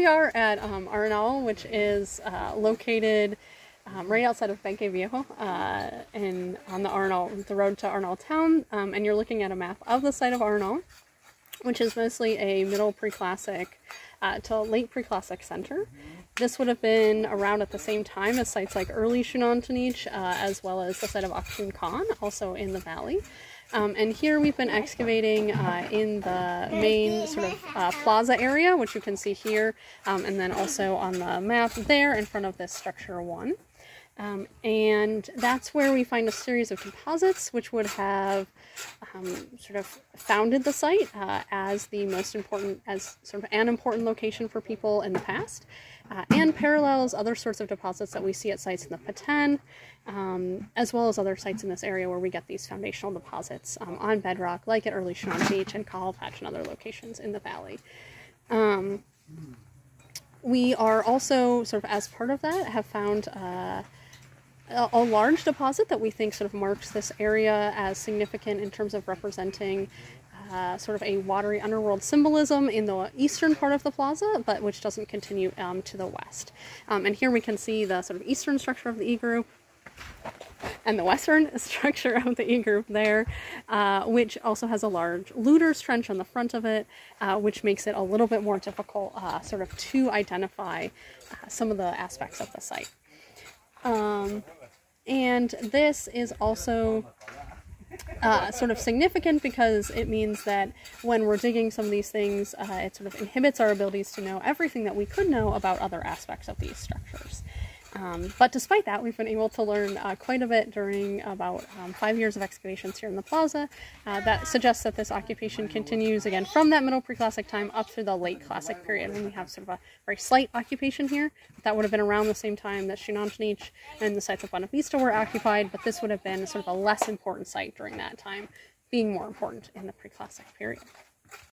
we are at Arnal, which is located right outside of Benque Viejo on the Arnal, the road to Arnal town, and you're looking at a map of the site of Arnal, which is mostly a middle pre-classic to late pre-classic center. This would have been around at the same time as sites like early Xunantunich, as well as the site of Aktun Khan, also in the valley. And here we've been excavating in the main sort of plaza area, which you can see here, and then also on the map there in front of this structure 1. And that's where we find a series of deposits which would have sort of founded the site as the most important, as sort of an important location for people in the past, and parallels other sorts of deposits that we see at sites in the Patan, as well as other sites in this area where we get these foundational deposits on bedrock, like at early Xunantunich and Cahal Patch and other locations in the valley. We are also, sort of as part of that, have found a large deposit that we think sort of marks this area as significant in terms of representing sort of a watery underworld symbolism in the eastern part of the plaza, but which doesn't continue to the west. And here we can see the sort of eastern structure of the E group and the western structure of the E group there, which also has a large looter's trench on the front of it, which makes it a little bit more difficult sort of to identify some of the aspects of the site. And this is also sort of significant because it means that when we're digging some of these things, it sort of inhibits our abilities to know everything that we could know about other aspects of these structures. But despite that, we've been able to learn quite a bit during about 5 years of excavations here in the plaza. That suggests that this occupation continues again from that middle pre-classic time up through the late classic period, when we have sort of a very slight occupation here. That would have been around the same time that Xunantunich and the sites of Buenavista were occupied, but this would have been sort of a less important site during that time, being more important in the pre-classic period.